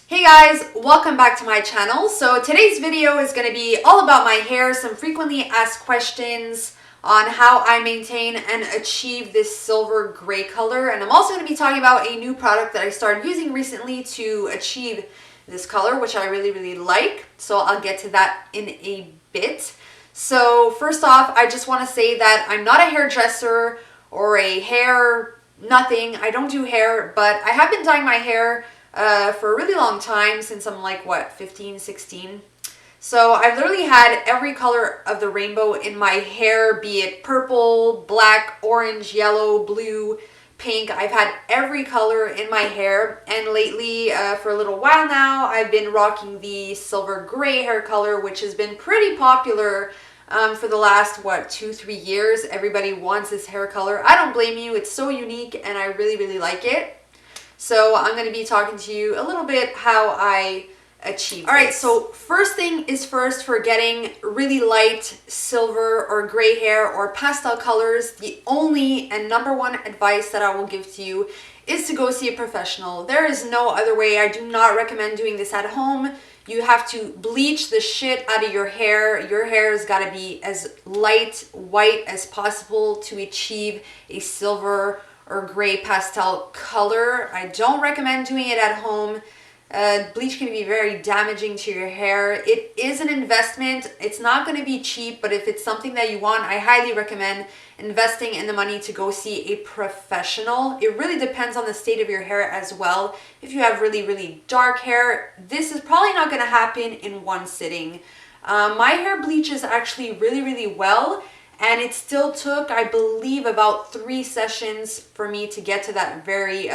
Hey guys, welcome back to my channel. So today's video is going to be all about my hair, some frequently asked questions on how I maintain and achieve this silver gray color. And I'm also going to be talking about a new product that I started using recently to achieve this color, which I really like. So I'll get to that in a bit. So first off, I just want to say that I'm not a hairdresser or a hair nothing. I don't do hair, but I have been dyeing my hair for a really long time, since I'm like, what, 15, 16? So I've literally had every color of the rainbow in my hair, be it purple, black, orange, yellow, blue, pink. I've had every color in my hair, and lately, for a little while now, I've been rocking the silver gray hair color, which has been pretty popular for the last, what, 2-3 years. Everybody wants this hair color. I don't blame you. It's so unique, and I really like it. So I'm going to be talking to you a little bit how I achieve this. Alright, so first thing is first, for getting really light silver or gray hair or pastel colors, the only and number one advice that I will give to you is to go see a professional. There is no other way. I do not recommend doing this at home. You have to bleach the shit out of your hair. Your hair has got to be as light white as possible to achieve a silver or gray pastel color. I don't recommend doing it at home. Bleach can be very damaging to your hair. It is an investment. It's not going to be cheap, but if it's something that you want, I highly recommend investing in the money to go see a professional. It really depends on the state of your hair as well. If you have really dark hair, this is probably not going to happen in one sitting. My hair bleaches actually really well. And it still took, I believe, about 3 sessions for me to get to that very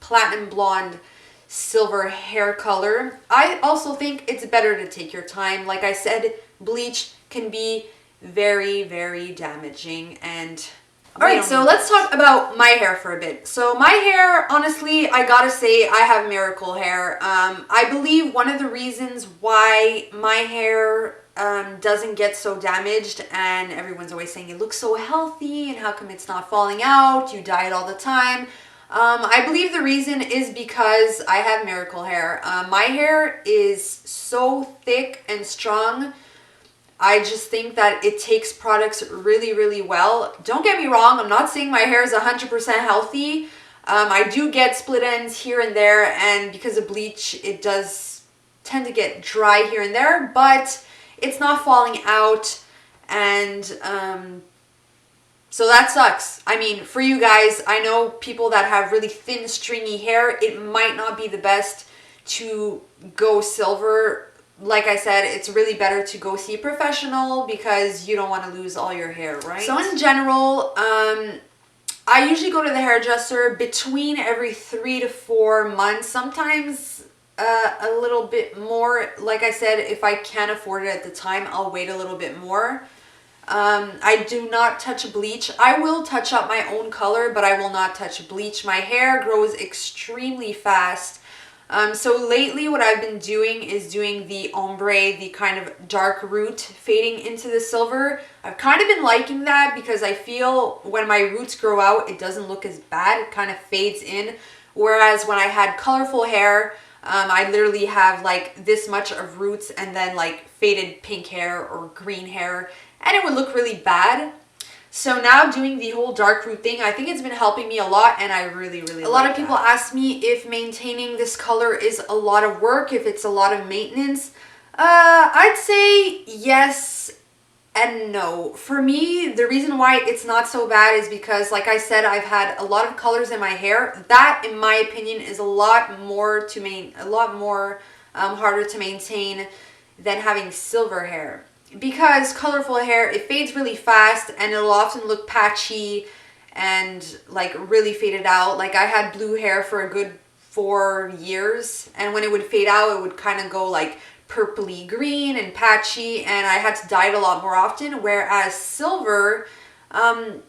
platinum blonde silver hair color. I also think it's better to take your time. Like I said, bleach can be very damaging. And alright, so let's talk about my hair for a bit. So my hair, honestly, I gotta say, I have miracle hair. I believe one of the reasons why my hair doesn't get so damaged, and everyone's always saying it looks so healthy and how come it's not falling out, you dye it all the time. I believe the reason is because I have miracle hair. My hair is so thick and strong. I just think that it takes products really well. Don't get me wrong, I'm not saying my hair is 100% healthy. I do get split ends here and there, and because of bleach it does tend to get dry here and there, but it's not falling out, and so that sucks. I mean, for you guys, I know people that have really thin, stringy hair, it might not be the best to go silver. Like I said, it's really better to go see a professional because you don't want to lose all your hair, right? So in general, I usually go to the hairdresser between every 3 to 4 months, sometimes a little bit more. Like I said, if I can't afford it at the time, I'll wait a little bit more. I do not touch bleach. I will touch up my own color, but I will not touch bleach. My hair grows extremely fast. So lately what I've been doing is doing the ombre, the kind of dark root fading into the silver. I've kind of been liking that because I feel when my roots grow out, it doesn't look as bad. It kind of fades in. Whereas when I had colorful hair, I literally have like this much of roots and then like faded pink hair or green hair, and it would look really bad. So now doing the whole dark root thing, I think it's been helping me a lot, and I really like a lot of people ask me if maintaining this color is a lot of work, if it's a lot of maintenance. I'd say yes and no. For me, the reason why it's not so bad is because, like I said, I've had a lot of colors in my hair. That, in my opinion, is a lot more harder to maintain than having silver hair. Because colorful hair, it fades really fast and it'll often look patchy and like really faded out. Like I had blue hair for a good 4 years, and when it would fade out, it would kind of go like purpley green and patchy, and I had to dye it a lot more often. Whereas silver,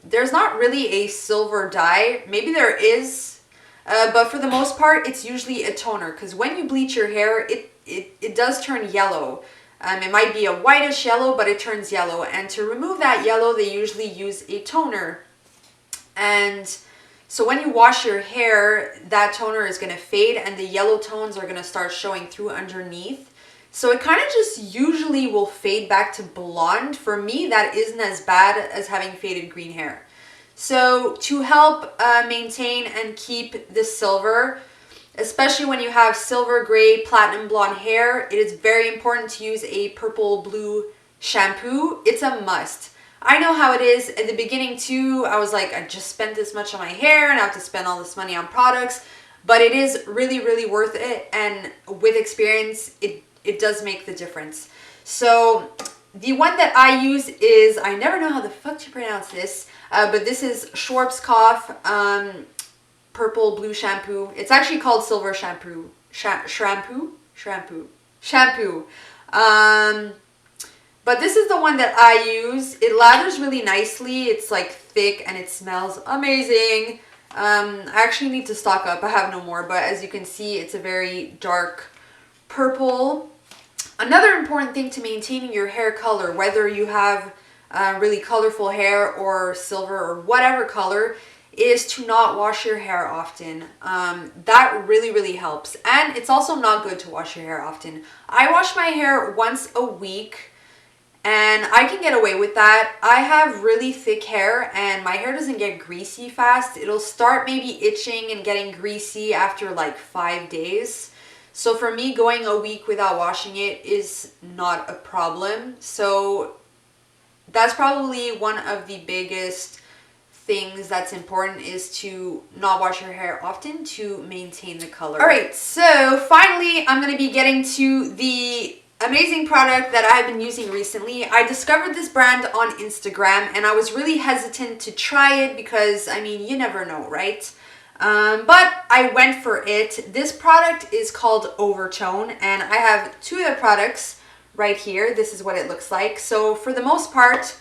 there's not really a silver dye. Maybe there is, but for the most part, it's usually a toner, because when you bleach your hair, it does turn yellow. It might be a whitish yellow, but it turns yellow. And to remove that yellow, they usually use a toner. And So when you wash your hair, that toner is going to fade and the yellow tones are going to start showing through underneath. So it kind of just usually will fade back to blonde. For me, that isn't as bad as having faded green hair. So to help maintain and keep the silver, especially when you have silver, gray, platinum blonde hair, it is very important to use a purple blue shampoo. It's a must. I know how it is. At the beginning too, I was like, I just spent this much on my hair and I have to spend all this money on products. But it is really, really worth it. And with experience, it does make the difference. So the one that I use is, I never know how the fuck to pronounce this, but this is Schwarzkopf purple blue shampoo. It's actually called silver shampoo. Shampoo. But this is the one that I use. It lathers really nicely. It's like thick and it smells amazing. I actually need to stock up. I have no more, but as you can see, it's a very dark purple. Another important thing to maintaining your hair color, whether you have really colorful hair or silver or whatever color, is to not wash your hair often. That really, really helps. And it's also not good to wash your hair often. I wash my hair once a week and I can get away with that. I have really thick hair and my hair doesn't get greasy fast. It'll start maybe itching and getting greasy after like 5 days. So for me, going a week without washing it is not a problem. So that's probably one of the biggest things that's important, is to not wash your hair often to maintain the color. All right, so finally, I'm going to be getting to the amazing product that I've been using recently. I discovered this brand on Instagram and I was really hesitant to try it because, I mean, you never know, right? But I went for it. This product is called Overtone and I have 2 other products right here. This is what it looks like. So for the most part,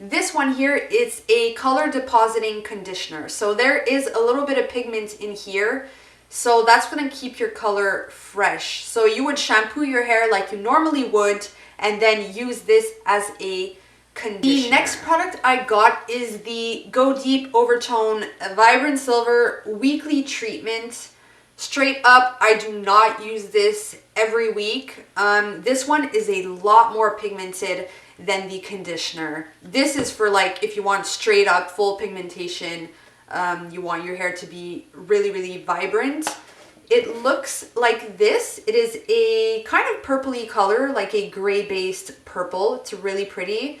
this one here is a color depositing conditioner. So there is a little bit of pigment in here. So that's going to keep your color fresh. So you would shampoo your hair like you normally would and then use this as a conditioner. The next product I got is the Go Deep Overtone Vibrant Silver Weekly Treatment. Straight up, I do not use this every week. This one is a lot more pigmented than the conditioner. This is for like if you want straight up full pigmentation, you want your hair to be really, really vibrant. It looks like this. It is a kind of purpley color, like a gray based purple. It's really pretty.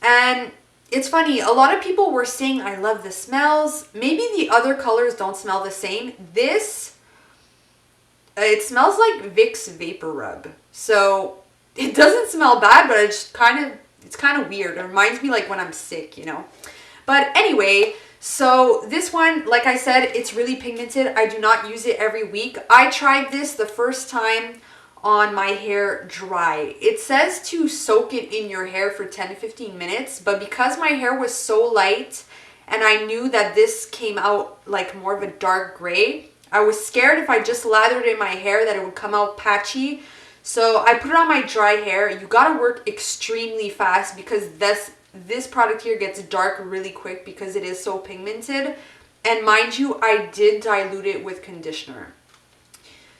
And it's funny, a lot of people were saying, I love the smells. Maybe the other colors don't smell the same. This, it smells like Vicks Vapor Rub. So it doesn't smell bad, but it's kind of weird. It reminds me like when I'm sick, you know. But anyway, so this one, like I said, it's really pigmented. I do not use it every week. I tried this the first time on my hair dry. It says to soak it in your hair for 10 to 15 minutes, but because my hair was so light and I knew that this came out like more of a dark gray, I was scared if I just lathered it in my hair that it would come out patchy. So I put it on my dry hair. You gotta work extremely fast because this product here gets dark really quick because it is so pigmented. And mind you, I did dilute it with conditioner.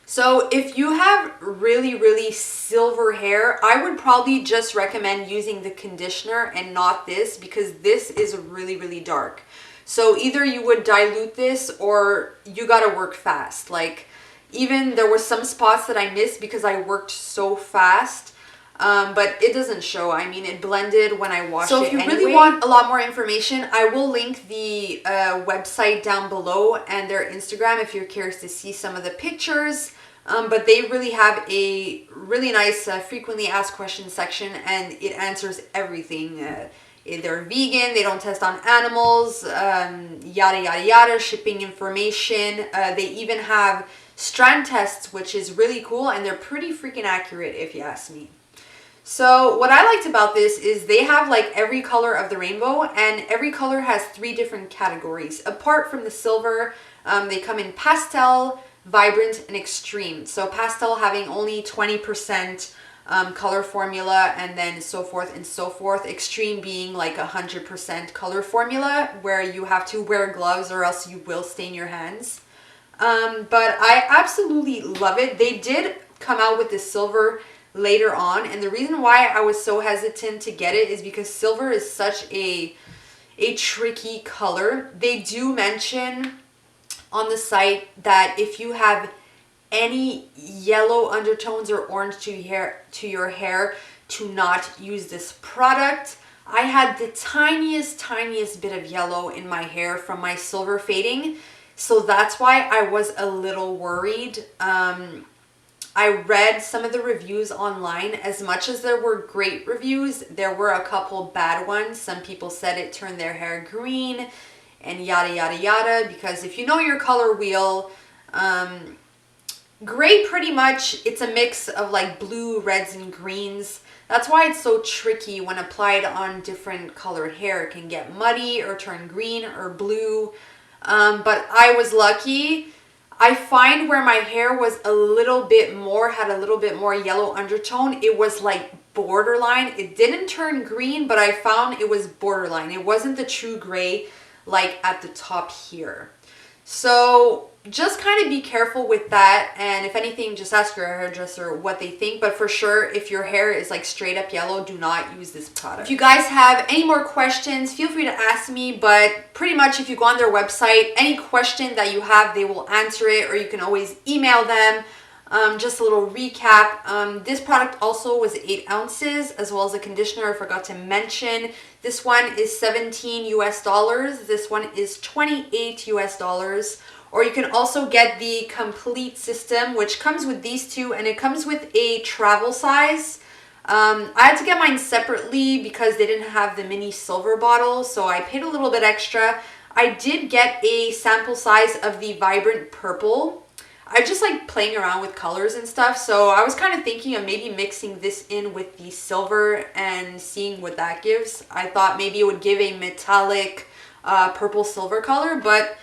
So if you have really, really silver hair, I would probably just recommend using the conditioner and not this because this is really, really dark. So either you would dilute this or you gotta work fast. Like even there were some spots that I missed because I worked so fast, but it doesn't show. I mean, it blended when I washed it. So if you really want a lot more information, I will link the website down below and their Instagram if you're curious to see some of the pictures. But they really have a really nice frequently asked questions section and it answers everything. They're vegan, they don't test on animals, yada, yada, yada, shipping information. They even have strand tests, which is really cool, and they're pretty freaking accurate if you ask me. So what I liked about this is they have like every color of the rainbow and every color has 3 different categories. Apart from the silver, they come in pastel, vibrant, and extreme. So pastel having only 20% color formula, and then so forth and so forth. Extreme being like 100% color formula where you have to wear gloves or else you will stain your hands. But I absolutely love it. They did come out with the silver later on, and the reason why I was so hesitant to get it is because silver is such a tricky color. They do mention on the site that if you have any yellow undertones or orange to your hair, to not use this product. I had the tiniest bit of yellow in my hair from my silver fading, so that's why I was a little worried. I read some of the reviews online. As much as there were great reviews, there were a couple bad ones. Some people said it turned their hair green and yada yada yada, because if you know your color wheel, gray pretty much, it's a mix of like blue, reds, and greens. That's why it's so tricky when applied on different colored hair. It can get muddy or turn green or blue. But I was lucky. I find where my hair was had a little bit more yellow undertone, it was like borderline. It didn't turn green, but I found it was borderline. It wasn't the true gray like at the top here. So just kind of be careful with that, and if anything, just ask your hairdresser what they think. But for sure, if your hair is like straight up yellow, do not use this product. If you guys have any more questions, feel free to ask me, but pretty much if you go on their website, any question that you have, they will answer it, or you can always email them. Just a little recap. This product also was 8 ounces, as well as a conditioner I forgot to mention. This one is $17 US. This one is $28 US. Or you can also get the complete system, which comes with these two, and it comes with a travel size. I had to get mine separately because they didn't have the mini silver bottle, so I paid a little bit extra. I did get a sample size of the Vibrant Purple. I just like playing around with colors and stuff, so I was kind of thinking of maybe mixing this in with the silver and seeing what that gives. I thought maybe it would give a metallic purple silver color, but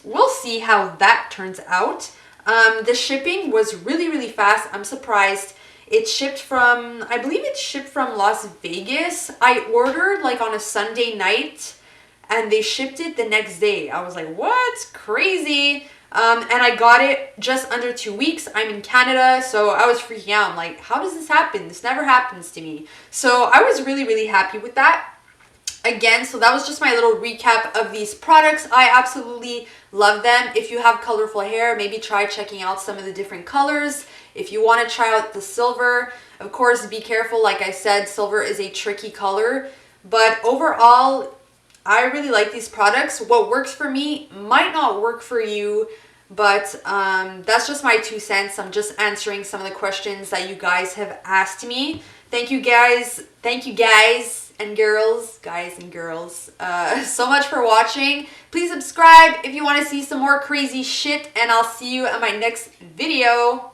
we'll see how that turns out. The shipping was really fast. I'm surprised. It shipped from, I believe it shipped from Las Vegas. I ordered like on a Sunday night and they shipped it the next day. I was like, what? Crazy. And I got it just under 2 weeks. I'm in Canada, so I was freaking out. I'm like, how does this happen? This never happens to me. So I was really happy with that. Again, so that was just my little recap of these products. I absolutely love them. If you have colorful hair, maybe try checking out some of the different colors. If you want to try out the silver, of course, be careful. Like I said, silver is a tricky color. But overall, I really like these products. What works for me might not work for you, but that's just my 2 cents. I'm just answering some of the questions that you guys have asked me. Thank you guys. Thank you guys and girls, so much for watching. Please subscribe if you want to see some more crazy shit, and I'll see you in my next video.